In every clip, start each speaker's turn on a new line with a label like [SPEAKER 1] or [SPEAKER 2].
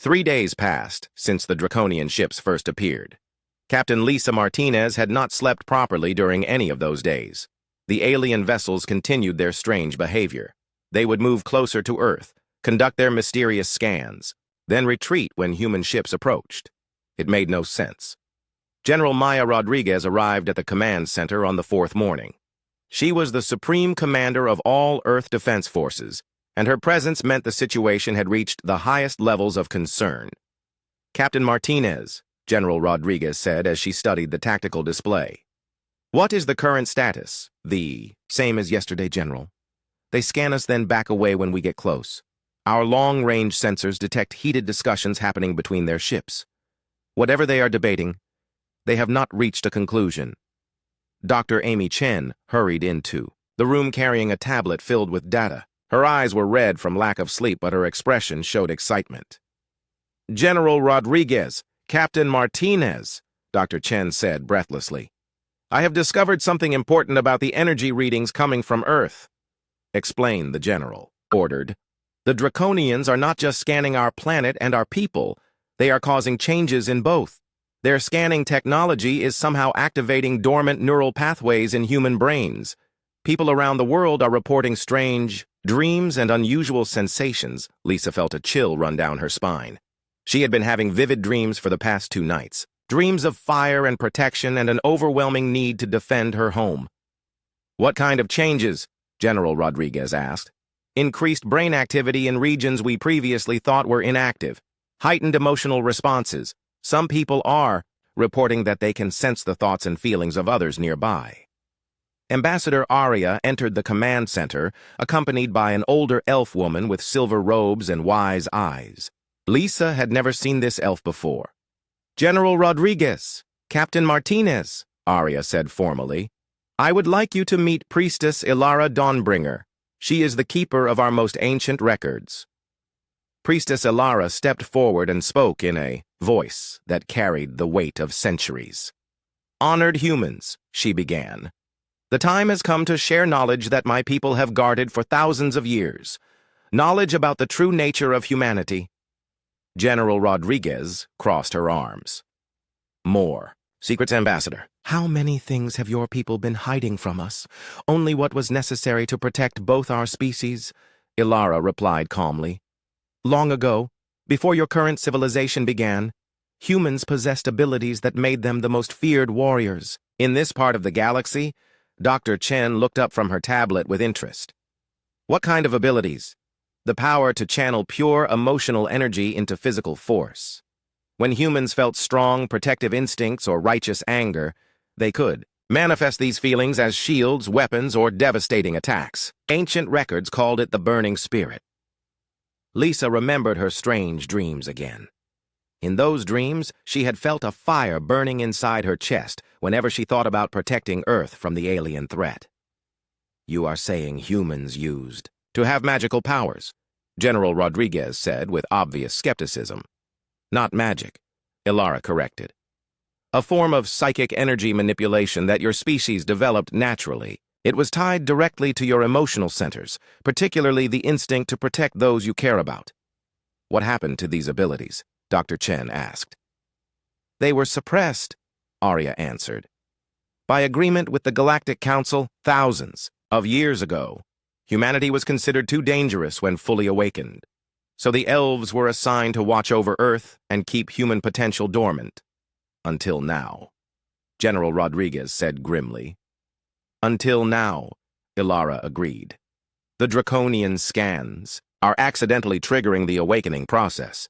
[SPEAKER 1] 3 days passed since the Draconian ships first appeared. Captain Lisa Martinez had not slept properly during any of those days. The alien vessels continued their strange behavior. They would move closer to Earth, conduct their mysterious scans, then retreat when human ships approached. It made no sense. General Maya Rodriguez arrived at the command center on the 4th morning. She was the supreme commander of all Earth Defense Forces, and her presence meant the situation had reached the highest levels of concern. "Captain Martinez," General Rodriguez said as she studied the tactical display. "What is the current status?" "The same as yesterday, General. They scan us, then back away when we get close. Our long-range sensors detect heated discussions happening between their ships. Whatever they are debating, they have not reached a conclusion." Dr. Amy Chen hurried into the room carrying a tablet filled with data. Her eyes were red from lack of sleep, but her expression showed excitement. "General Rodriguez, Captain Martinez," Dr. Chen said breathlessly. "I have discovered something important about the energy readings coming from Earth." "Explain," the general ordered. "The Draconians are not just scanning our planet and our people, they are causing changes in both. Their scanning technology is somehow activating dormant neural pathways in human brains. People around the world are reporting strange dreams and unusual sensations." Lisa felt a chill run down her spine. She had been having vivid dreams for the past 2 nights. Dreams of fire and protection and an overwhelming need to defend her home. "What kind of changes?" General Rodriguez asked. "Increased brain activity in regions we previously thought were inactive. Heightened emotional responses. Some people are reporting that they can sense the thoughts and feelings of others nearby." Ambassador Arya entered the command center, accompanied by an older elf woman with silver robes and wise eyes. Lisa had never seen this elf before. "General Rodriguez, Captain Martinez," Arya said formally, "I would like you to meet Priestess Ilara Dawnbringer. She is the keeper of our most ancient records." Priestess Ilara stepped forward and spoke in a voice that carried the weight of centuries. "Honored humans," she began. "The time has come to share knowledge that my people have guarded for thousands of years. Knowledge about the true nature of humanity." General Rodriguez crossed her arms. "More. Secrets Ambassador, how many things have your people been hiding from us? Only what was necessary to protect both our species," Ilara replied calmly. "Long ago, before your current civilization began, humans possessed abilities that made them the most feared warriors. In this part of the galaxy," Dr. Chen looked up from her tablet with interest. "What kind of abilities?" "The power to channel pure emotional energy into physical force. When humans felt strong, protective instincts or righteous anger, they could manifest these feelings as shields, weapons, or devastating attacks. Ancient records called it the burning spirit." Lisa remembered her strange dreams again. In those dreams, she had felt a fire burning inside her chest whenever she thought about protecting Earth from the alien threat. "You are saying humans used to have magical powers," General Rodriguez said with obvious skepticism. "Not magic," Ilara corrected. "A form of psychic energy manipulation that your species developed naturally. It was tied directly to your emotional centers, particularly the instinct to protect those you care about." "What happened to these abilities?" Dr. Chen asked. "They were suppressed," Arya answered. "By agreement with the Galactic Council thousands of years ago. Humanity was considered too dangerous when fully awakened. So the elves were assigned to watch over Earth and keep human potential dormant. Until now," General Rodriguez said grimly. "Until now," Ilara agreed. "The Draconian scans are accidentally triggering the awakening process.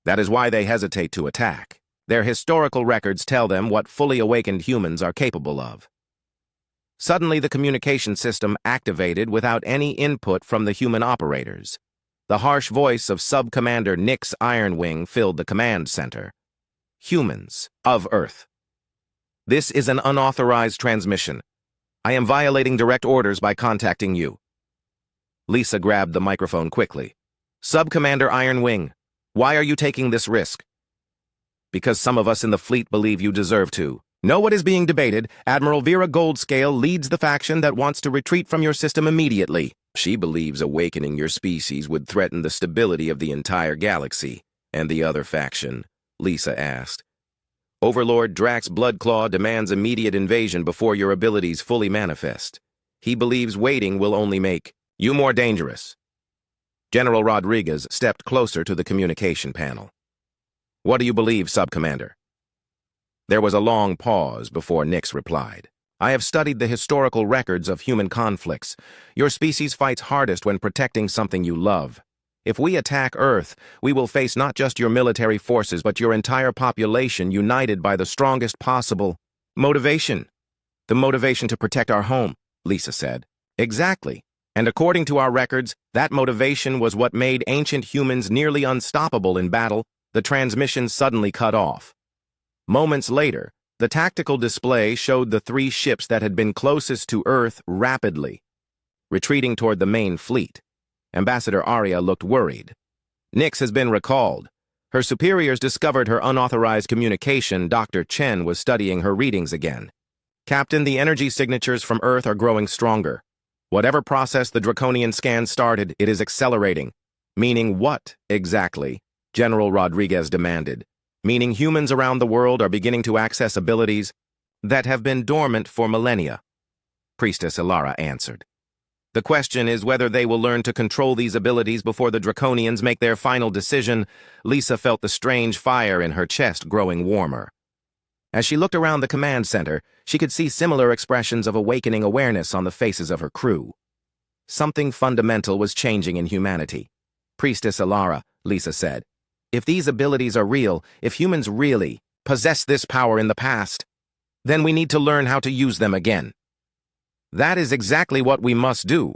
[SPEAKER 1] That is why they hesitate to attack. Their historical records tell them what fully awakened humans are capable of." Suddenly, the communication system activated without any input from the human operators. The harsh voice of Sub-Commander Nix Ironwing filled the command center. "Humans of Earth. This is an unauthorized transmission. I am violating direct orders by contacting you." Lisa grabbed the microphone quickly. "Sub-Commander Ironwing, why are you taking this risk?" "Because some of us in the fleet believe you deserve to. Know what is being debated? Admiral Vera Goldscale leads the faction that wants to retreat from your system immediately. She believes awakening your species would threaten the stability of the entire galaxy," And the other faction? Lisa asked. Overlord Drax Bloodclaw demands immediate invasion before your abilities fully manifest. He believes waiting will only make you more dangerous. General Rodriguez stepped closer to the communication panel. What do you believe, Subcommander? There was a long pause before Nix replied. I have studied the historical records of human conflicts. Your species fights hardest when protecting something you love. If we attack Earth, we will face not just your military forces, but your entire population united by the strongest possible motivation. The motivation to protect our home, Lisa said. Exactly. And according to our records, that motivation was what made ancient humans nearly unstoppable in battle. The transmission suddenly cut off. Moments later, the tactical display showed the 3 ships that had been closest to Earth rapidly, retreating toward the main fleet. Ambassador Arya looked worried. Nix has been recalled. Her superiors discovered her unauthorized communication. Dr. Chen was studying her readings again. Captain, the energy signatures from Earth are growing stronger. Whatever process the Draconian scan started, it is accelerating. Meaning what, exactly? General Rodriguez demanded. Meaning humans around the world are beginning to access abilities that have been dormant for millennia. Priestess Ilara answered. The question is whether they will learn to control these abilities before the Draconians make their final decision. Lisa felt the strange fire in her chest growing warmer. As she looked around the command center, she could see similar expressions of awakening awareness on the faces of her crew. Something fundamental was changing in humanity. Priestess Ilara, Lisa said. If these abilities are real, if humans really possess this power in the past, then we need to learn how to use them again. That is exactly what we must do,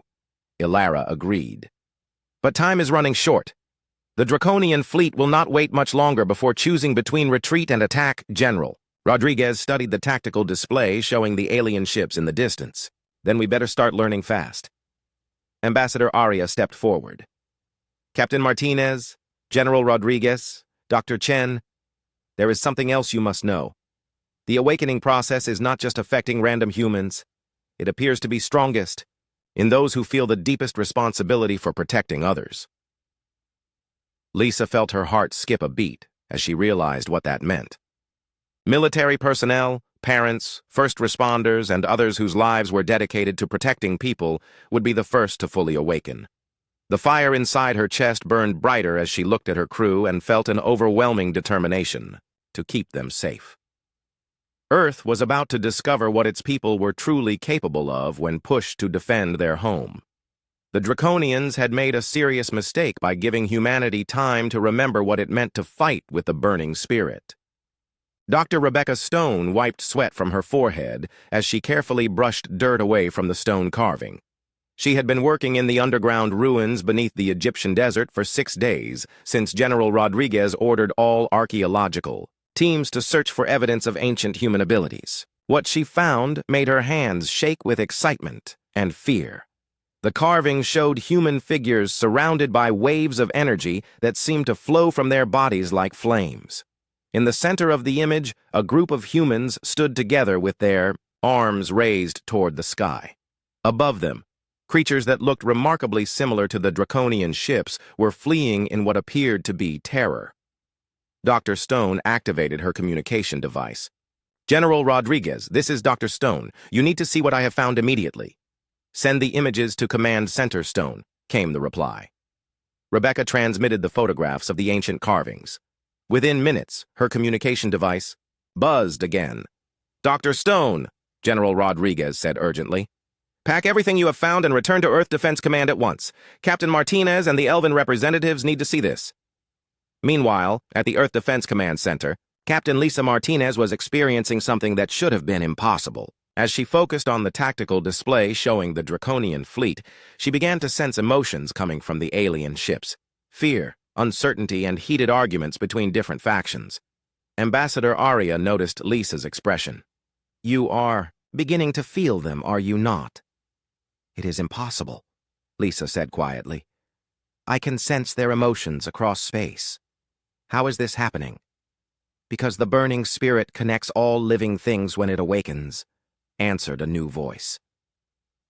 [SPEAKER 1] Ilara agreed. But time is running short. The Draconian fleet will not wait much longer before choosing between retreat and attack. General Rodriguez studied the tactical display showing the alien ships in the distance. Then we better start learning fast. Ambassador Arya stepped forward. Captain Martinez, General Rodriguez, Dr. Chen, there is something else you must know. The awakening process is not just affecting random humans. It appears to be strongest in those who feel the deepest responsibility for protecting others. Lisa felt her heart skip a beat as she realized what that meant. Military personnel, parents, first responders, and others whose lives were dedicated to protecting people would be the first to fully awaken. The fire inside her chest burned brighter as she looked at her crew and felt an overwhelming determination to keep them safe. Earth was about to discover what its people were truly capable of when pushed to defend their home. The Draconians had made a serious mistake by giving humanity time to remember what it meant to fight with the burning spirit. Dr. Rebecca Stone wiped sweat from her forehead as she carefully brushed dirt away from the stone carving. She had been working in the underground ruins beneath the Egyptian desert for 6 days since General Rodriguez ordered all archaeological teams to search for evidence of ancient human abilities. What she found made her hands shake with excitement and fear. The carvings showed human figures surrounded by waves of energy that seemed to flow from their bodies like flames. In the center of the image, a group of humans stood together with their arms raised toward the sky. Above them, creatures that looked remarkably similar to the Draconian ships were fleeing in what appeared to be terror. Dr. Stone activated her communication device. General Rodriguez, this is Dr. Stone. You need to see what I have found immediately. Send the images to Command Center, Stone, came the reply. Rebecca transmitted the photographs of the ancient carvings. Within minutes, her communication device buzzed again. Dr. Stone, General Rodriguez said urgently. Pack everything you have found and return to Earth Defense Command at once. Captain Martinez and the Elven representatives need to see this. Meanwhile, at the Earth Defense Command Center, Captain Lisa Martinez was experiencing something that should have been impossible. As she focused on the tactical display showing the Draconian fleet, she began to sense emotions coming from the alien ships. Fear, uncertainty, and heated arguments between different factions. Ambassador Arya noticed Lisa's expression. You are beginning to feel them, are you not? It is impossible, Lisa said quietly. I can sense their emotions across space. How is this happening? Because the burning spirit connects all living things when it awakens, answered a new voice.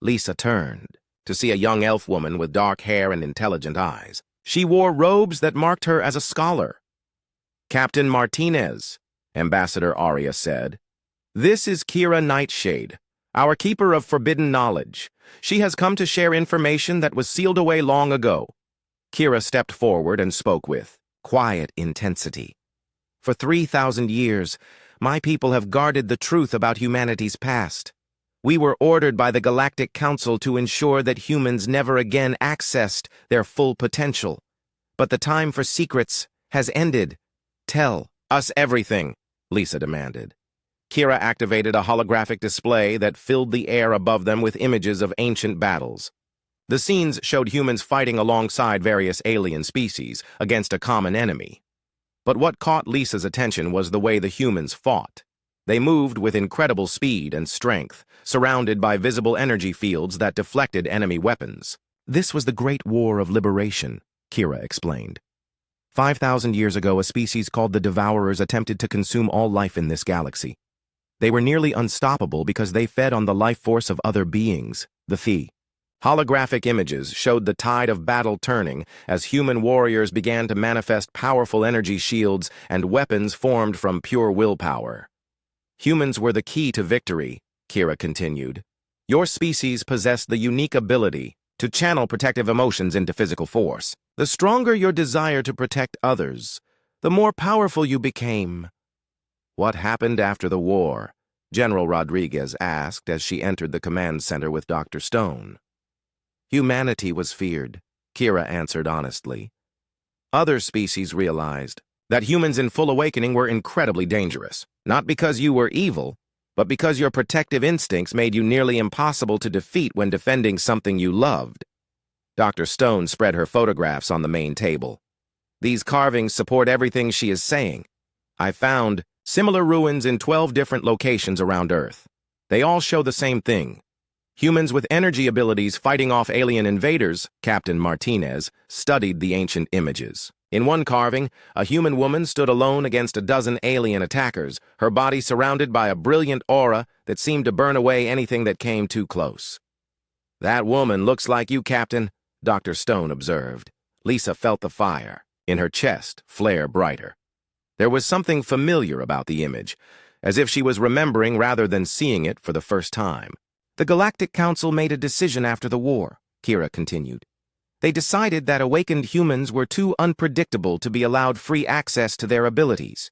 [SPEAKER 1] Lisa turned to see a young elf woman with dark hair and intelligent eyes. She wore robes that marked her as a scholar, Captain Martinez, Ambassador Arya said. This is Kira Nightshade, our keeper of forbidden knowledge. She has come to share information that was sealed away long ago. Kira stepped forward and spoke with quiet intensity. For 3,000 years, my people have guarded the truth about humanity's past. We were ordered by the Galactic Council to ensure that humans never again accessed their full potential. But the time for secrets has ended. Tell us everything, Lisa demanded. Kira activated a holographic display that filled the air above them with images of ancient battles. The scenes showed humans fighting alongside various alien species against a common enemy. But what caught Lisa's attention was the way the humans fought. They moved with incredible speed and strength, surrounded by visible energy fields that deflected enemy weapons. This was the Great War of Liberation, Kira explained. 5,000 years ago, a species called the Devourers attempted to consume all life in this galaxy. They were nearly unstoppable because they fed on the life force of other beings, the Thi. Holographic images showed the tide of battle turning as human warriors began to manifest powerful energy shields and weapons formed from pure willpower. Humans were the key to victory, Kira continued. Your species possessed the unique ability to channel protective emotions into physical force. The stronger your desire to protect others, the more powerful you became. What happened after the war? General Rodriguez asked as she entered the command center with Dr. Stone. Humanity was feared, Kira answered honestly. Other species realized that humans in full awakening were incredibly dangerous, not because you were evil, but because your protective instincts made you nearly impossible to defeat when defending something you loved. Dr. Stone spread her photographs on the main table. These carvings support everything she is saying. I found similar ruins in 12 different locations around Earth. They all show the same thing. Humans with energy abilities fighting off alien invaders, Captain Martinez, studied the ancient images. In one carving, a human woman stood alone against a dozen alien attackers, her body surrounded by a brilliant aura that seemed to burn away anything that came too close. That woman looks like you, Captain, Dr. Stone observed. Lisa felt the fire in her chest flare brighter. There was something familiar about the image, as if she was remembering rather than seeing it for the first time. The Galactic Council made a decision after the war, Kira continued. They decided that awakened humans were too unpredictable to be allowed free access to their abilities.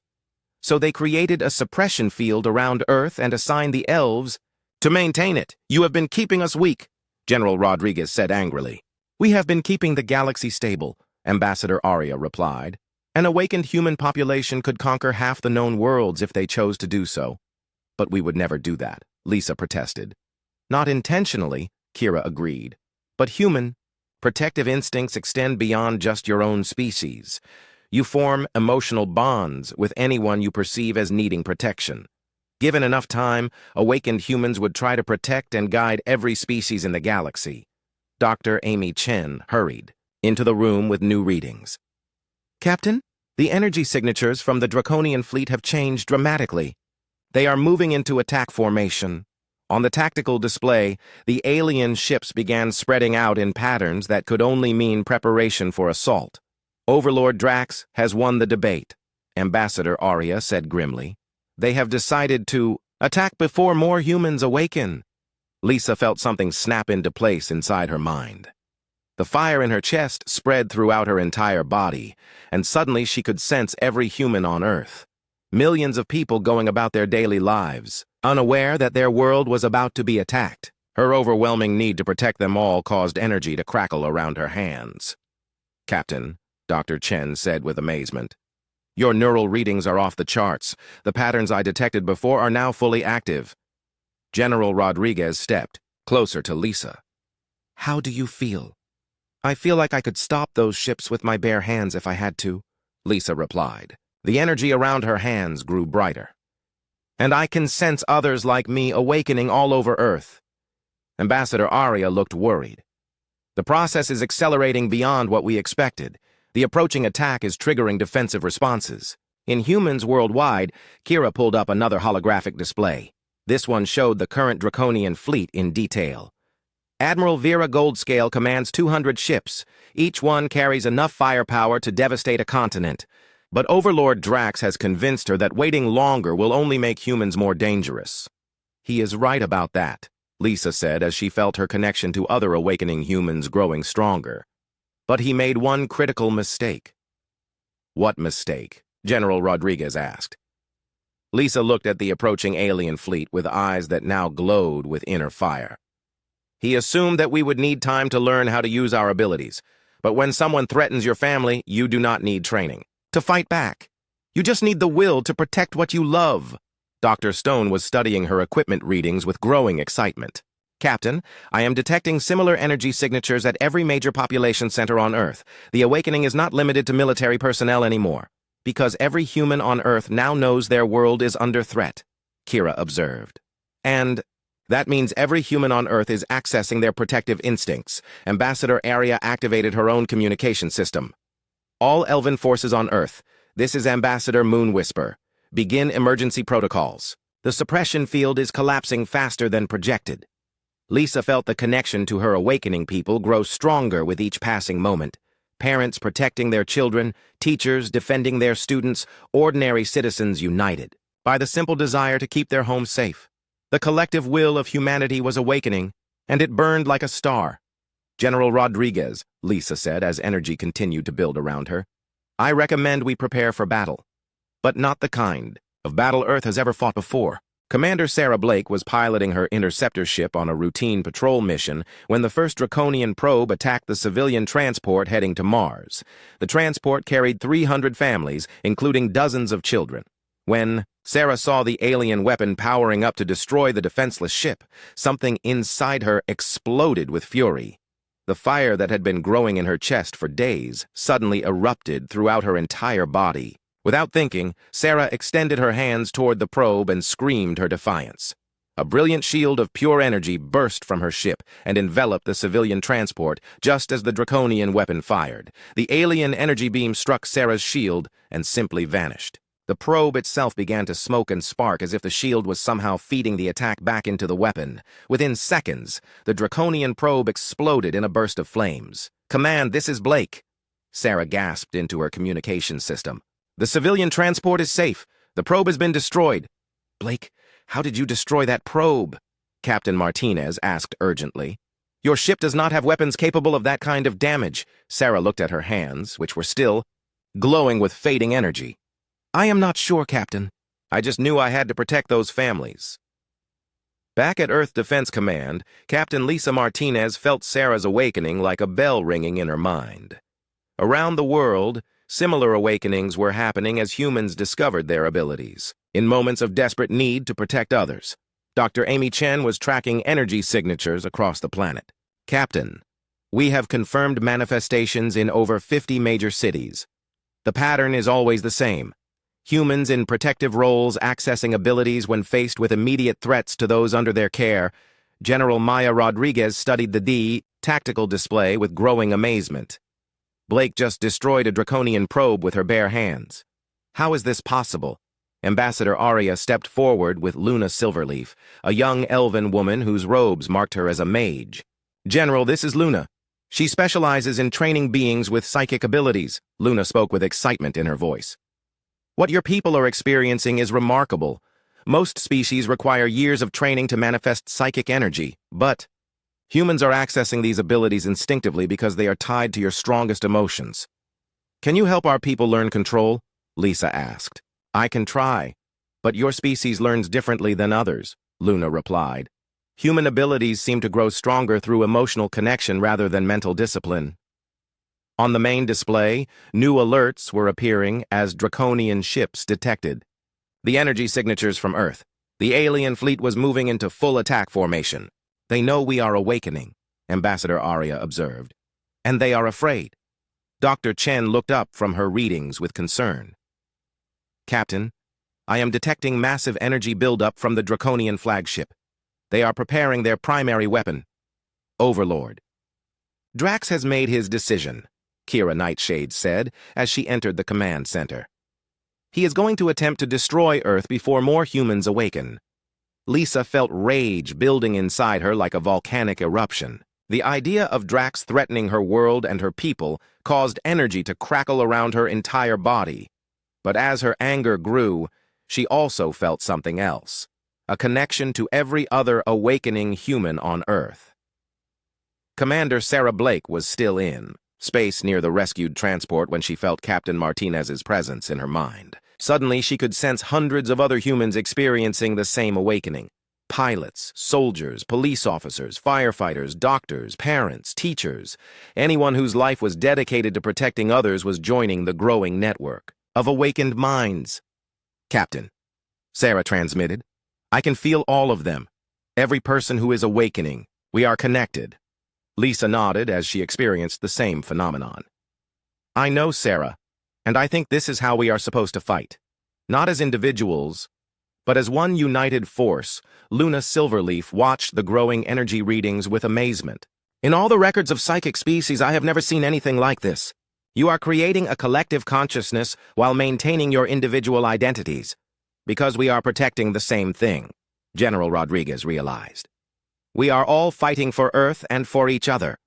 [SPEAKER 1] So they created a suppression field around Earth and assigned the elves to maintain it. You have been keeping us weak, General Rodriguez said angrily. We have been keeping the galaxy stable, Ambassador Arya replied. An awakened human population could conquer half the known worlds if they chose to do so. But we would never do that, Lisa protested. Not intentionally, Kira agreed. But human, protective instincts extend beyond just your own species. You form emotional bonds with anyone you perceive as needing protection. Given enough time, awakened humans would try to protect and guide every species in the galaxy. Dr. Amy Chen hurried into the room with new readings. Captain, the energy signatures from the Draconian fleet have changed dramatically. They are moving into attack formation. On the tactical display, the alien ships began spreading out in patterns that could only mean preparation for assault. Overlord Drax has won the debate, Ambassador Arya said grimly. They have decided to attack before more humans awaken. Lisa felt something snap into place inside her mind. The fire in her chest spread throughout her entire body, and suddenly she could sense every human on Earth. Millions of people going about their daily lives, unaware that their world was about to be attacked. Her overwhelming need to protect them all caused energy to crackle around her hands. Captain, Dr. Chen said with amazement. Your neural readings are off the charts. The patterns I detected before are now fully active. General Rodriguez stepped closer to Lisa. How do you feel? I feel like I could stop those ships with my bare hands if I had to, Lisa replied. The energy around her hands grew brighter. And I can sense others like me awakening all over Earth. Ambassador Arya looked worried. The process is accelerating beyond what we expected. The approaching attack is triggering defensive responses. In humans worldwide, Kira pulled up another holographic display. This one showed the current Draconian fleet in detail. Admiral Vera Goldscale commands 200 ships. Each one carries enough firepower to devastate a continent. But Overlord Drax has convinced her that waiting longer will only make humans more dangerous. He is right about that, Lisa said as she felt her connection to other awakening humans growing stronger. But he made one critical mistake. What mistake? General Rodriguez asked. Lisa looked at the approaching alien fleet with eyes that now glowed with inner fire. He assumed that we would need time to learn how to use our abilities. But when someone threatens your family, you do not need training to fight back. You just need the will to protect what you love. Dr. Stone was studying her equipment readings with growing excitement. Captain, I am detecting similar energy signatures at every major population center on Earth. The awakening is not limited to military personnel anymore, because every human on Earth now knows their world is under threat, Kira observed. And that means every human on Earth is accessing their protective instincts. Ambassador Arya activated her own communication system. All Elven forces on Earth, this is Ambassador Moonwhisper. Begin emergency protocols. The suppression field is collapsing faster than projected. Lisa felt the connection to her awakening people grow stronger with each passing moment. Parents protecting their children, teachers defending their students, ordinary citizens united by the simple desire to keep their homes safe. The collective will of humanity was awakening, and it burned like a star. General Rodriguez, Lisa said as energy continued to build around her, I recommend we prepare for battle. But not the kind of battle Earth has ever fought before. Commander Sarah Blake was piloting her interceptor ship on a routine patrol mission when the first Draconian probe attacked the civilian transport heading to Mars. The transport carried 300 families, including dozens of children. When Sarah saw the alien weapon powering up to destroy the defenseless ship, something inside her exploded with fury. The fire that had been growing in her chest for days suddenly erupted throughout her entire body. Without thinking, Sarah extended her hands toward the probe and screamed her defiance. A brilliant shield of pure energy burst from her ship and enveloped the civilian transport just as the Draconian weapon fired. The alien energy beam struck Sarah's shield and simply vanished. The probe itself began to smoke and spark as if the shield was somehow feeding the attack back into the weapon. Within seconds, the Draconian probe exploded in a burst of flames. "Command, this is Blake," Sarah gasped into her communication system. "The civilian transport is safe. The probe has been destroyed." "Blake, how did you destroy that probe?" Captain Martinez asked urgently. "Your ship does not have weapons capable of that kind of damage." Sarah looked at her hands, which were still glowing with fading energy. "I am not sure, Captain. I just knew I had to protect those families." Back at Earth Defense Command, Captain Lisa Martinez felt Sarah's awakening like a bell ringing in her mind. Around the world, similar awakenings were happening as humans discovered their abilities, in moments of desperate need to protect others. Dr. Amy Chen was tracking energy signatures across the planet. "Captain, we have confirmed manifestations in over 50 major cities. The pattern is always the same. Humans in protective roles accessing abilities when faced with immediate threats to those under their care." General Maya Rodriguez studied the tactical display with growing amazement. "Blake just destroyed a Draconian probe with her bare hands. How is this possible?" Ambassador Arya stepped forward with Luna Silverleaf, a young elven woman whose robes marked her as a mage. "General, this is Luna. She specializes in training beings with psychic abilities." Luna spoke with excitement in her voice. "What your people are experiencing is remarkable. Most species require years of training to manifest psychic energy, but humans are accessing these abilities instinctively because they are tied to your strongest emotions. Can you help our people learn control?" Lisa asked. "I can try, but your species learns differently than others," Luna replied. "Human abilities seem to grow stronger through emotional connection rather than mental discipline." On the main display, new alerts were appearing as Draconian ships detected. The energy signatures from Earth. The alien fleet was moving into full attack formation. "They know we are awakening," Ambassador Arya observed. "And they are afraid." Dr. Chen looked up from her readings with concern. "Captain, I am detecting massive energy buildup from the Draconian flagship. They are preparing their primary weapon, Overlord." "Drax has made his decision," Kira Nightshade said as she entered the command center. "He is going to attempt to destroy Earth before more humans awaken." Lisa felt rage building inside her like a volcanic eruption. The idea of Drax threatening her world and her people caused energy to crackle around her entire body. But as her anger grew, she also felt something else, a connection to every other awakening human on Earth. Commander Sarah Blake was still in space near the rescued transport when she felt Captain Martinez's presence in her mind. Suddenly, she could sense hundreds of other humans experiencing the same awakening. Pilots, soldiers, police officers, firefighters, doctors, parents, teachers. Anyone whose life was dedicated to protecting others was joining the growing network of awakened minds. "Captain," Sarah transmitted, "I can feel all of them. Every person who is awakening. We are connected." Lisa nodded as she experienced the same phenomenon. "I know, Sarah, and I think this is how we are supposed to fight. Not as individuals, but as one united force." Luna Silverleaf watched the growing energy readings with amazement. "In all the records of psychic species, I have never seen anything like this. You are creating a collective consciousness while maintaining your individual identities, because we are protecting the same thing," General Rodriguez realized. "We are all fighting for Earth and for each other."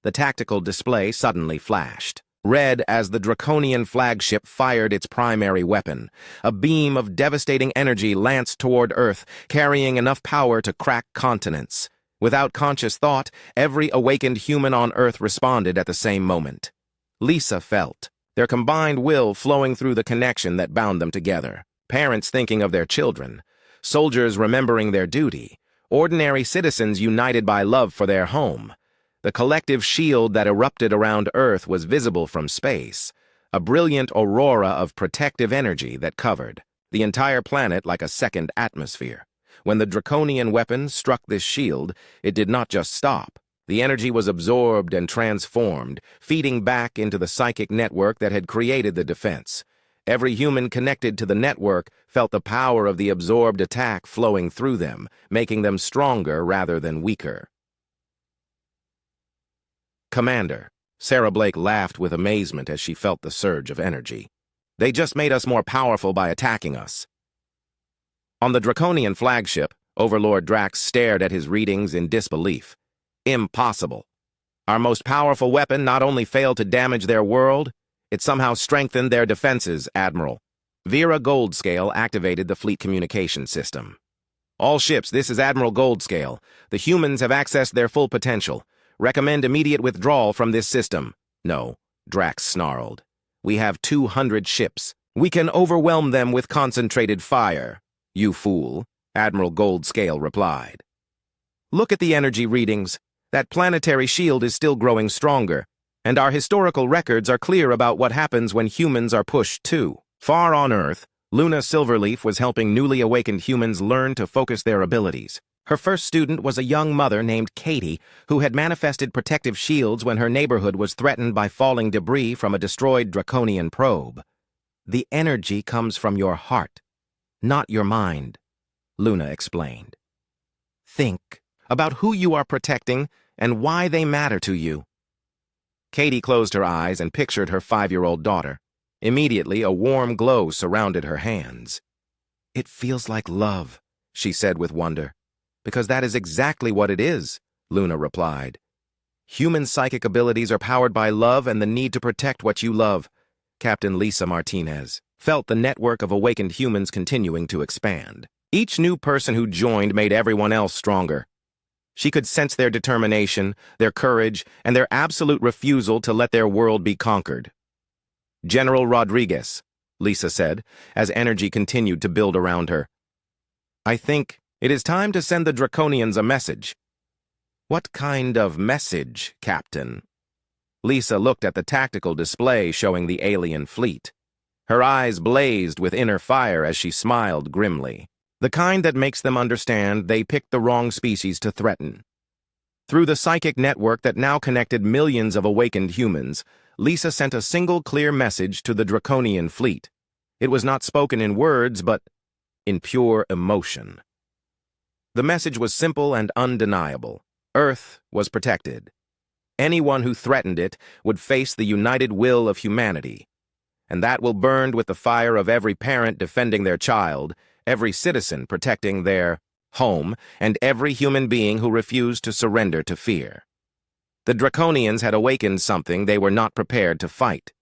[SPEAKER 1] The tactical display suddenly flashed. Red as the Draconian flagship fired its primary weapon. A beam of devastating energy lanced toward Earth, carrying enough power to crack continents. Without conscious thought, every awakened human on Earth responded at the same moment. Lisa felt their combined will flowing through the connection that bound them together. Parents thinking of their children, soldiers remembering their duty, ordinary citizens united by love for their home. The collective shield that erupted around Earth was visible from space, a brilliant aurora of protective energy that covered the entire planet like a second atmosphere. When the Draconian weapon struck this shield, it did not just stop. The energy was absorbed and transformed, feeding back into the psychic network that had created the defense. Every human connected to the network felt the power of the absorbed attack flowing through them, making them stronger rather than weaker. "Commander," Sarah Blake laughed with amazement as she felt the surge of energy. "They just made us more powerful by attacking us." On the Draconian flagship, Overlord Drax stared at his readings in disbelief. "Impossible. Our most powerful weapon not only failed to damage their world, it somehow strengthened their defenses, Admiral." Vera Goldscale activated the fleet communication system. "All ships, this is Admiral Goldscale. The humans have accessed their full potential. Recommend immediate withdrawal from this system." "No," Drax snarled. "We have 200 ships. We can overwhelm them with concentrated fire." "You fool," Admiral Goldscale replied. "Look at the energy readings. That planetary shield is still growing stronger, and our historical records are clear about what happens when humans are pushed too." Far on Earth, Luna Silverleaf was helping newly awakened humans learn to focus their abilities. Her first student was a young mother named Katie, who had manifested protective shields when her neighborhood was threatened by falling debris from a destroyed Draconian probe. "The energy comes from your heart, not your mind," Luna explained. "Think about who you are protecting and why they matter to you." Katie closed her eyes and pictured her 5-year-old daughter. Immediately, a warm glow surrounded her hands. "It feels like love," she said with wonder. "Because that is exactly what it is," Luna replied. "Human psychic abilities are powered by love and the need to protect what you love." Captain Lisa Martinez felt the network of awakened humans continuing to expand. Each new person who joined made everyone else stronger. She could sense their determination, their courage, and their absolute refusal to let their world be conquered. "General Rodriguez," Lisa said, as energy continued to build around her. "I think it is time to send the Draconians a message." "What kind of message, Captain?" Lisa looked at the tactical display showing the alien fleet. Her eyes blazed with inner fire as she smiled grimly. The kind that makes them understand they picked the wrong species to threaten. Through the psychic network that now connected millions of awakened humans, Lisa sent a single clear message to the Draconian fleet. It was not spoken in words, but in pure emotion. The message was simple and undeniable. Earth was protected. Anyone who threatened it would face the united will of humanity. And that will burn with the fire of every parent defending their child, every citizen protecting their home, and every human being who refused to surrender to fear. The Draconians had awakened something they were not prepared to fight.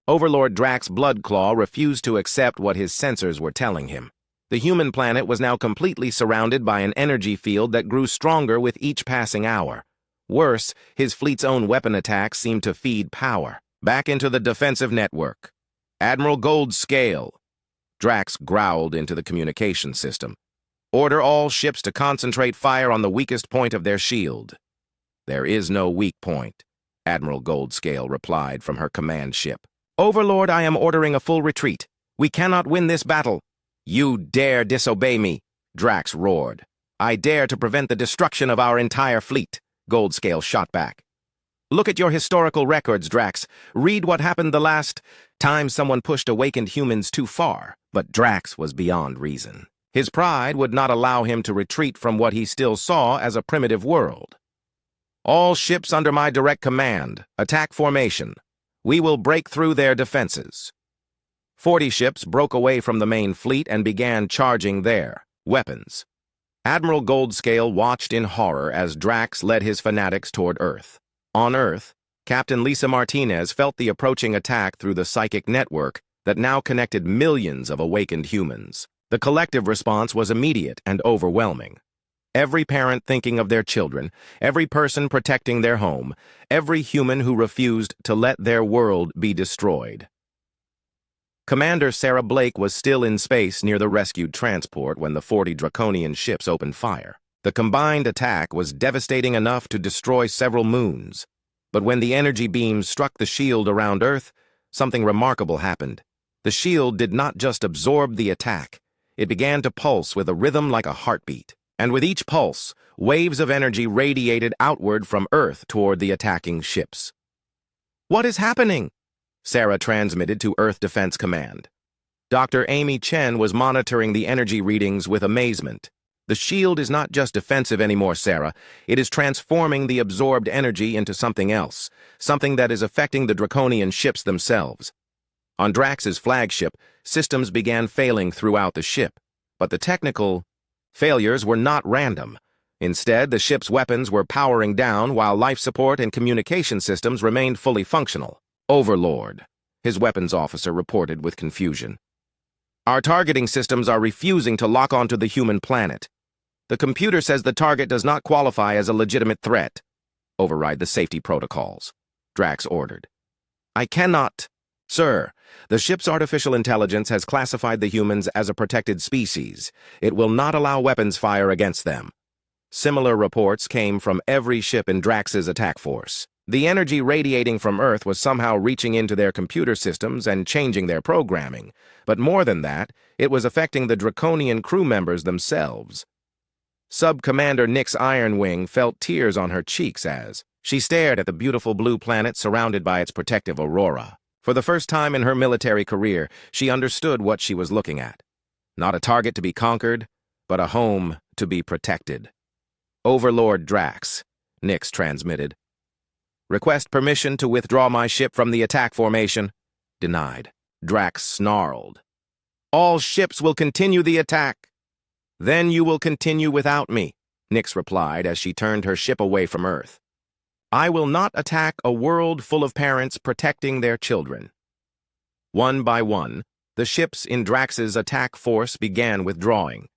[SPEAKER 1] Overlord Drax Bloodclaw refused to accept what his sensors were telling him. The human planet was now completely surrounded by an energy field that grew stronger with each passing hour. Worse, his fleet's own weapon attacks seemed to feed power. Back into the defensive network. Admiral Goldscale. Drax growled into the communication system. Order all ships to concentrate fire on the weakest point of their shield. There is no weak point, Admiral Goldscale replied from her command ship. Overlord, I am ordering a full retreat. We cannot win this battle. You dare disobey me, Drax roared. I dare to prevent the destruction of our entire fleet, Goldscale shot back. Look at your historical records, Drax. Read what happened the last time someone pushed awakened humans too far. But Drax was beyond reason. His pride would not allow him to retreat from what he still saw as a primitive world. All ships under my direct command, attack formation. We will break through their defenses. 40 ships broke away from the main fleet and began charging their weapons. Admiral Goldscale watched in horror as Drax led his fanatics toward Earth. On Earth, Captain Lisa Martinez felt the approaching attack through the psychic network that now connected millions of awakened humans. The collective response was immediate and overwhelming. Every parent thinking of their children, every person protecting their home, every human who refused to let their world be destroyed. Commander Sarah Blake was still in space near the rescued transport when the 40 Draconian ships opened fire. The combined attack was devastating enough to destroy several moons. But when the energy beams struck the shield around Earth, something remarkable happened. The shield did not just absorb the attack. It began to pulse with a rhythm like a heartbeat. And with each pulse, waves of energy radiated outward from Earth toward the attacking ships. What is happening? Sarah transmitted to Earth Defense Command. Dr. Amy Chen was monitoring the energy readings with amazement. The shield is not just defensive anymore, Sarah. It is transforming the absorbed energy into something else, something that is affecting the Draconian ships themselves. On Drax's flagship, systems began failing throughout the ship, but the technical failures were not random. Instead, the ship's weapons were powering down while life support and communication systems remained fully functional. Overlord, his weapons officer reported with confusion. Our targeting systems are refusing to lock onto the human planet. The computer says the target does not qualify as a legitimate threat. Override the safety protocols, Drax ordered. I cannot. Sir, the ship's artificial intelligence has classified the humans as a protected species. It will not allow weapons fire against them. Similar reports came from every ship in Drax's attack force. The energy radiating from Earth was somehow reaching into their computer systems and changing their programming. But more than that, it was affecting the Draconian crew members themselves. Sub-Commander Nyx Ironwing felt tears on her cheeks as she stared at the beautiful blue planet surrounded by its protective aurora. For the first time in her military career, she understood what she was looking at. Not a target to be conquered, but a home to be protected. Overlord Drax, Nyx transmitted. Request permission to withdraw my ship from the attack formation. Denied. Drax snarled. All ships will continue the attack. Then you will continue without me, Nyx replied as she turned her ship away from Earth. I will not attack a world full of parents protecting their children. One by one, the ships in Drax's attack force began withdrawing.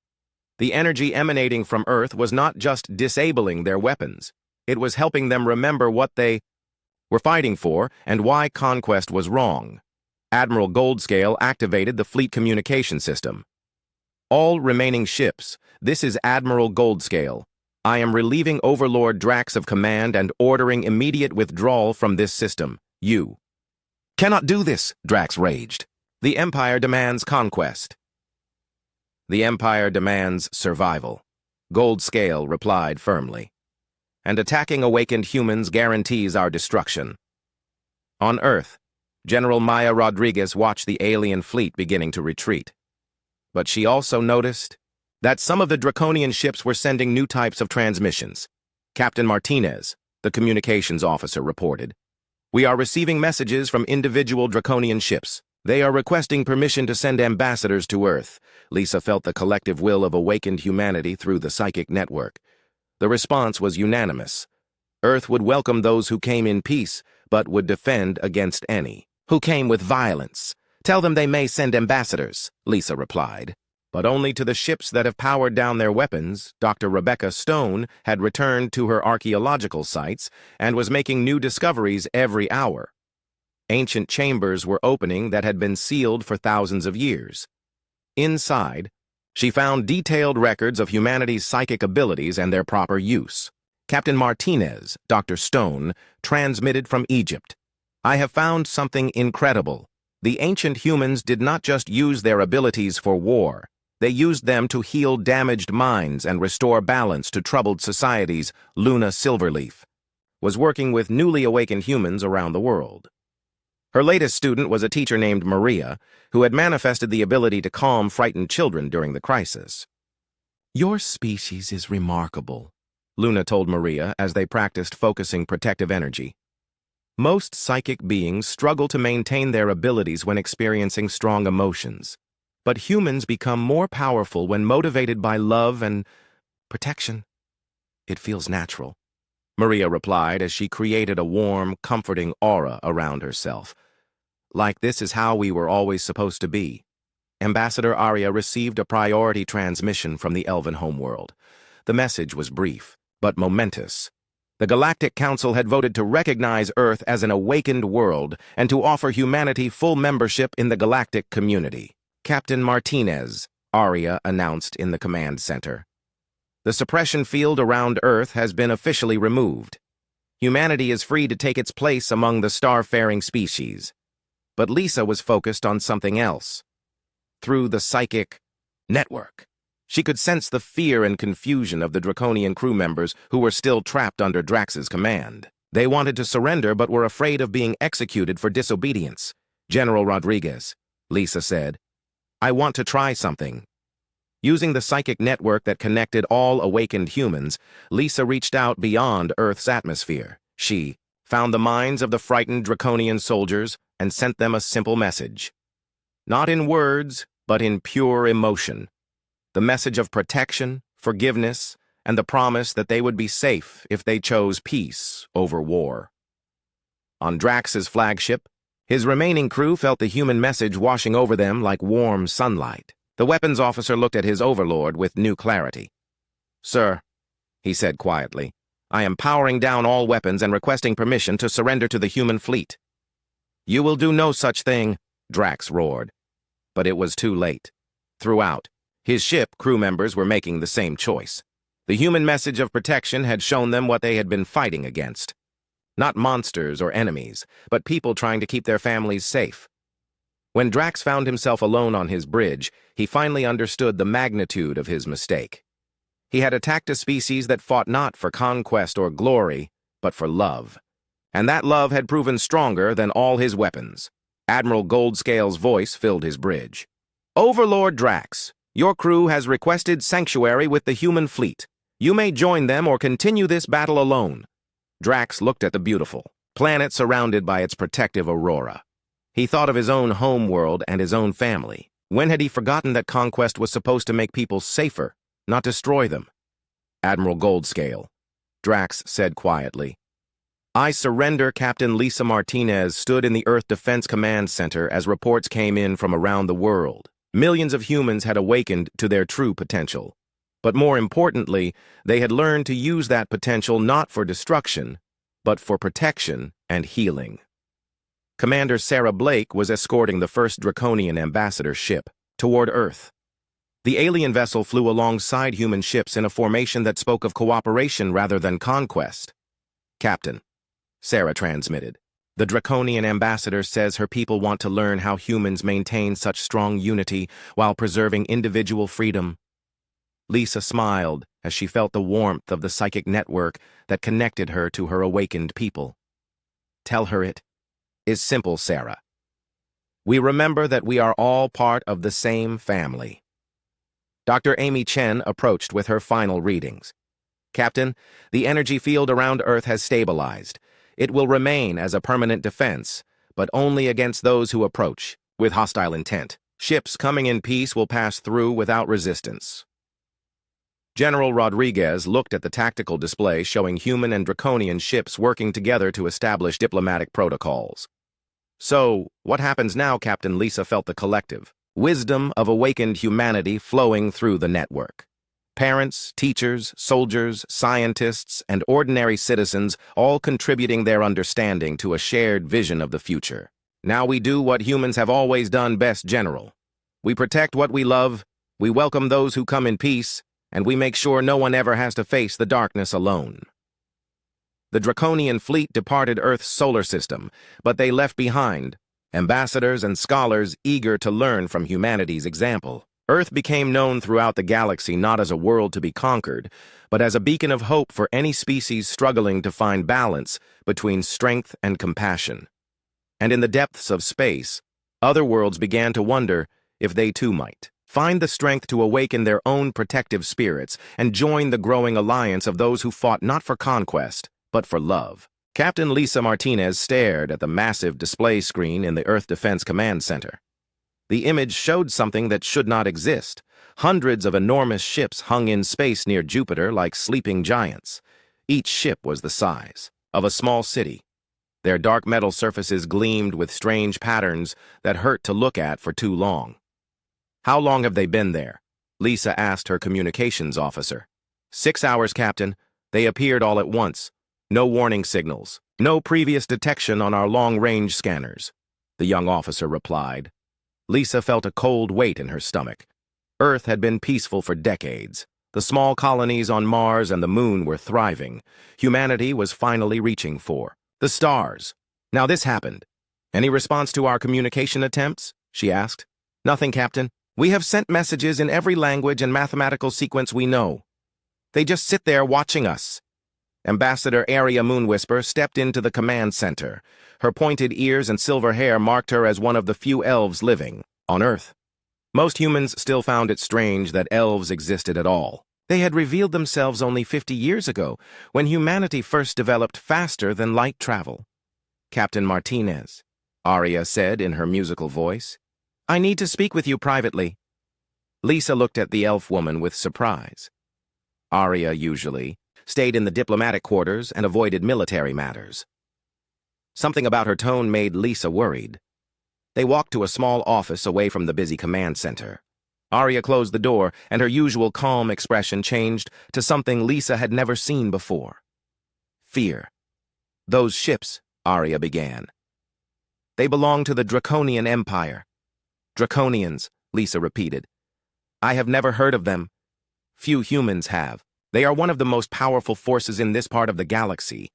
[SPEAKER 1] The energy emanating from Earth was not just disabling their weapons. It was helping them remember what they were fighting for and why conquest was wrong. Admiral Goldscale activated the fleet communication system. All remaining ships, this is Admiral Goldscale. I am relieving Overlord Drax of command and ordering immediate withdrawal from this system. You cannot do this, Drax raged. The Empire demands conquest. The Empire demands survival, Goldscale replied firmly. And attacking awakened humans guarantees our destruction. On Earth, General Maya Rodriguez watched the alien fleet beginning to retreat. But she also noticed that some of the Draconian ships were sending new types of transmissions. Captain Martinez, the communications officer, reported. We are receiving messages from individual Draconian ships. They are requesting permission to send ambassadors to Earth. Lisa felt the collective will of awakened humanity through the psychic network. The response was unanimous. Earth would welcome those who came in peace, but would defend against any Who came with violence. Tell them they may send ambassadors, Lisa replied. But only to the ships that have powered down their weapons. Dr. Rebecca Stone had returned to her archaeological sites and was making new discoveries every hour. Ancient chambers were opening that had been sealed for thousands of years. Inside, she found detailed records of humanity's psychic abilities and their proper use. Captain Martinez, Dr. Stone, transmitted from Egypt. I have found something incredible. The ancient humans did not just use their abilities for war. They used them to heal damaged minds and restore balance to troubled societies. Luna Silverleaf was working with newly awakened humans around the world. Her latest student was a teacher named Maria, who had manifested the ability to calm frightened children during the crisis. Your species is remarkable, Luna told Maria as they practiced focusing protective energy. Most psychic beings struggle to maintain their abilities when experiencing strong emotions. But humans become more powerful when motivated by love and protection. It feels natural, Maria replied as she created a warm, comforting aura around herself. Like this is how we were always supposed to be. Ambassador Arya received a priority transmission from the Elven homeworld. The message was brief, but momentous. The Galactic Council had voted to recognize Earth as an awakened world and to offer humanity full membership in the galactic community. Captain Martinez, Arya announced in the command center. The suppression field around Earth has been officially removed. Humanity is free to take its place among the starfaring species. But Lisa was focused on something else. Through the psychic network, she could sense the fear and confusion of the Draconian crew members who were still trapped under Drax's command. They wanted to surrender but were afraid of being executed for disobedience. General Rodriguez, Lisa said, I want to try something. Using the psychic network that connected all awakened humans, Lisa reached out beyond Earth's atmosphere. She found the minds of the frightened Draconian soldiers and sent them a simple message. Not in words, but in pure emotion. The message of protection, forgiveness, and the promise that they would be safe if they chose peace over war. On Drax's flagship, his remaining crew felt the human message washing over them like warm sunlight. The weapons officer looked at his overlord with new clarity. Sir, he said quietly, I am powering down all weapons and requesting permission to surrender to the human fleet. You will do no such thing, Drax roared. But it was too late. Throughout his ship, crew members were making the same choice. The human message of protection had shown them what they had been fighting against. Not monsters or enemies, but people trying to keep their families safe. When Drax found himself alone on his bridge, he finally understood the magnitude of his mistake. He had attacked a species that fought not for conquest or glory, but for love. And that love had proven stronger than all his weapons. Admiral Goldscale's voice filled his bridge. Overlord Drax, your crew has requested sanctuary with the human fleet. You may join them or continue this battle alone. Drax looked at the beautiful planet surrounded by its protective aurora. He thought of his own home world and his own family. When had he forgotten that conquest was supposed to make people safer, not destroy them? Admiral Goldscale, Drax said quietly. I surrender. Captain Lisa Martinez stood in the Earth Defense Command Center as reports came in from around the world. Millions of humans had awakened to their true potential. But more importantly, they had learned to use that potential not for destruction, but for protection and healing. Commander Sarah Blake was escorting the first Draconian ambassador ship toward Earth. The alien vessel flew alongside human ships in a formation that spoke of cooperation rather than conquest. Captain, Sarah transmitted, the Draconian ambassador says her people want to learn how humans maintain such strong unity while preserving individual freedom. Lisa smiled as she felt the warmth of the psychic network that connected her to her awakened people. Tell her it is simple, Sarah. We remember that we are all part of the same family. Dr. Amy Chen approached with her final readings. Captain, the energy field around Earth has stabilized. It will remain as a permanent defense, but only against those who approach with hostile intent. Ships coming in peace will pass through without resistance. General Rodriguez looked at the tactical display showing human and Draconian ships working together to establish diplomatic protocols. So, what happens now, Captain? Lisa felt the collective wisdom of awakened humanity flowing through the network. Parents, teachers, soldiers, scientists, and ordinary citizens all contributing their understanding to a shared vision of the future. Now we do what humans have always done best, General. We protect what we love, we welcome those who come in peace, and we make sure no one ever has to face the darkness alone. The Draconian fleet departed Earth's solar system, but they left behind ambassadors and scholars eager to learn from humanity's example. Earth became known throughout the galaxy not as a world to be conquered, but as a beacon of hope for any species struggling to find balance between strength and compassion. And in the depths of space, other worlds began to wonder if they too might find the strength to awaken their own protective spirits and join the growing alliance of those who fought not for conquest, but for love. Captain Lisa Martinez stared at the massive display screen in the Earth Defense Command Center. The image showed something that should not exist. Hundreds of enormous ships hung in space near Jupiter like sleeping giants. Each ship was the size of a small city. Their dark metal surfaces gleamed with strange patterns that hurt to look at for too long. "How long have they been there?" Lisa asked her communications officer. 6 hours, Captain. They appeared all at once. No warning signals. No previous detection on our long-range scanners," the young officer replied. Lisa felt a cold weight in her stomach. Earth had been peaceful for decades. The small colonies on Mars and the Moon were thriving. Humanity was finally reaching for the stars. Now this happened. "Any response to our communication attempts?" she asked. "Nothing, Captain. We have sent messages in every language and mathematical sequence we know. They just sit there watching us." Ambassador Aria Moonwhisper stepped into the command center. Her pointed ears and silver hair marked her as one of the few elves living on Earth. Most humans still found it strange that elves existed at all. They had revealed themselves only 50 years ago, when humanity first developed faster than light travel. "Captain Martinez," Aria said in her musical voice, "I need to speak with you privately." Lisa looked at the elf woman with surprise. Aria usually stayed in the diplomatic quarters and avoided military matters. Something about her tone made Lisa worried. They walked to a small office away from the busy command center. Aria closed the door, and her usual calm expression changed to something Lisa had never seen before. Fear. "Those ships," Aria began. "They belong to the Draconian Empire." "Draconians," Lisa repeated. "I have never heard of them. Few humans have. They are one of the most powerful forces in this part of the galaxy.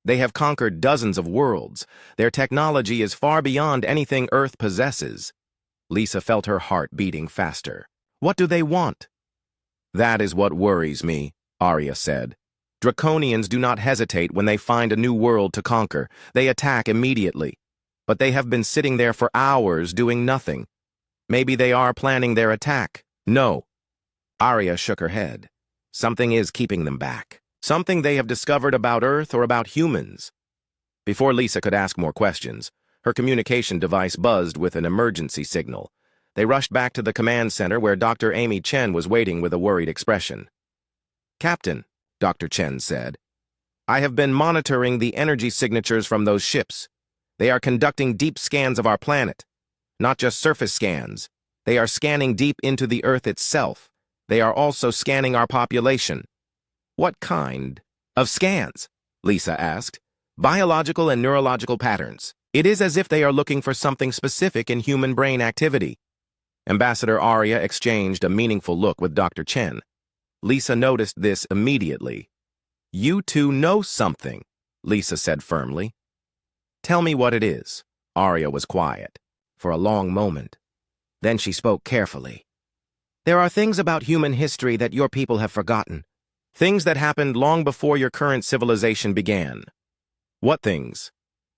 [SPEAKER 1] They have conquered dozens of worlds. Their technology is far beyond anything Earth possesses." Lisa felt her heart beating faster. "What do they want?" "That is what worries me," Aria said. "Draconians do not hesitate when they find a new world to conquer. They attack immediately. But they have been sitting there for hours doing nothing. Maybe they are planning their attack." "No." Aria shook her head. "Something is keeping them back. Something they have discovered about Earth or about humans." Before Lisa could ask more questions, her communication device buzzed with an emergency signal. They rushed back to the command center where Dr. Amy Chen was waiting with a worried expression. "Captain," Dr. Chen said, "I have been monitoring the energy signatures from those ships. They are conducting deep scans of our planet. Not just surface scans. They are scanning deep into the Earth itself. They are also scanning our population." "What kind of scans?" Lisa asked. "Biological and neurological patterns. It is as if they are looking for something specific in human brain activity." Ambassador Aria exchanged a meaningful look with Dr. Chen. Lisa noticed this immediately. "You two know something," Lisa said firmly. "Tell me what it is." Aria was quiet for a long moment. Then she spoke carefully. "There are things about human history that your people have forgotten. Things that happened long before your current civilization began." "What things?"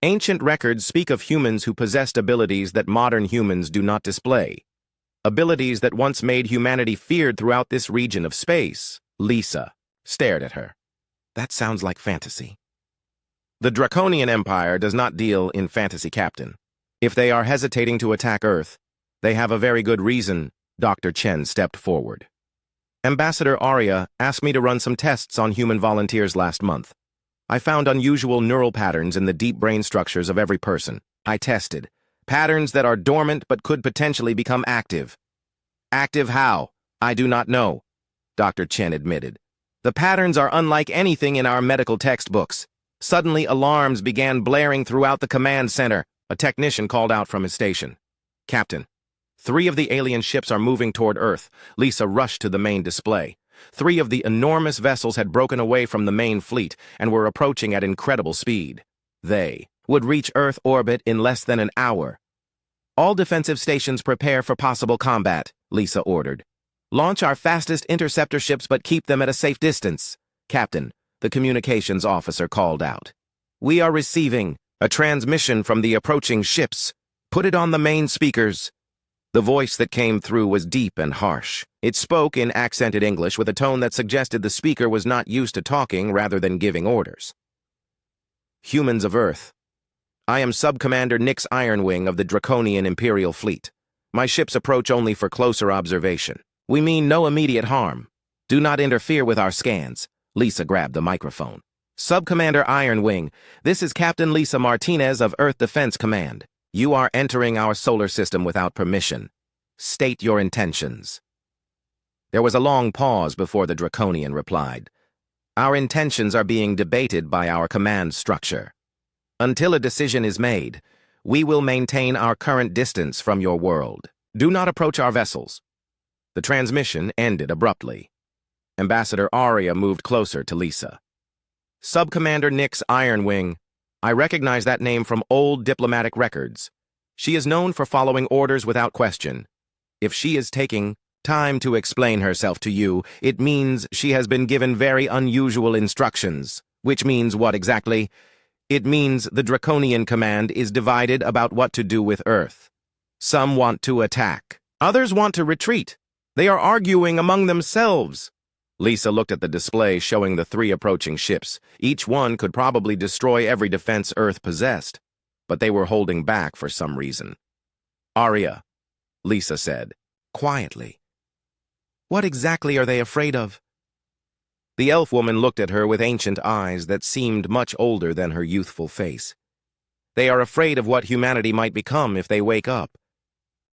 [SPEAKER 1] "Ancient records speak of humans who possessed abilities that modern humans do not display. Abilities that once made humanity feared throughout this region of space." Lisa stared at her. "That sounds like fantasy." "The Draconian Empire does not deal in fantasy, Captain. If they are hesitating to attack Earth, they have a very good reason." Dr. Chen stepped forward. "Ambassador Aria asked me to run some tests on human volunteers last month. I found unusual neural patterns in the deep brain structures of every person. I tested. Patterns that are dormant but could potentially become active. Active how? I do not know, Dr. Chen admitted. The patterns are unlike anything in our medical textbooks. Suddenly, alarms began blaring throughout the command center. A technician called out from his station. Captain, 3 of the alien ships are moving toward Earth. Lisa rushed to the main display. 3 of the enormous vessels had broken away from the main fleet and were approaching at incredible speed. They would reach Earth orbit in less than an hour. All defensive stations prepare for possible combat, Lisa ordered. Launch our fastest interceptor ships but keep them at a safe distance. Captain, the communications officer called out. We are receiving a transmission from the approaching ships. Put it on the main speakers. The voice that came through was deep and harsh. It spoke in accented English with a tone that suggested the speaker was not used to talking rather than giving orders. Humans of Earth. I am Sub-Commander Nix Ironwing of the Draconian Imperial Fleet. My ships approach only for closer observation. We mean no immediate harm. Do not interfere with our scans. Lisa grabbed the microphone. Sub-Commander Ironwing, this is Captain Lisa Martinez of Earth Defense Command. You are entering our solar system without permission. State your intentions. There was a long pause before the Draconian replied. Our intentions are being debated by our command structure. Until a decision is made, we will maintain our current distance from your world. Do not approach our vessels. The transmission ended abruptly. Ambassador Aria moved closer to Lisa. Sub-Commander Nix Ironwing, I recognize that name from old diplomatic records. She is known for following orders without question. If she is taking time to explain herself to you, it means she has been given very unusual instructions. Which means what exactly? It means the Draconian command is divided about what to do with Earth. Some want to attack. Others want to retreat. They are arguing among themselves. Lisa looked at the display showing the 3 approaching ships. Each one could probably destroy every defense Earth possessed, but they were holding back for some reason. Aria, Lisa said, quietly. What exactly are they afraid of? The elf woman looked at her with ancient eyes that seemed much older than her youthful face. They are afraid of what humanity might become if they wake up.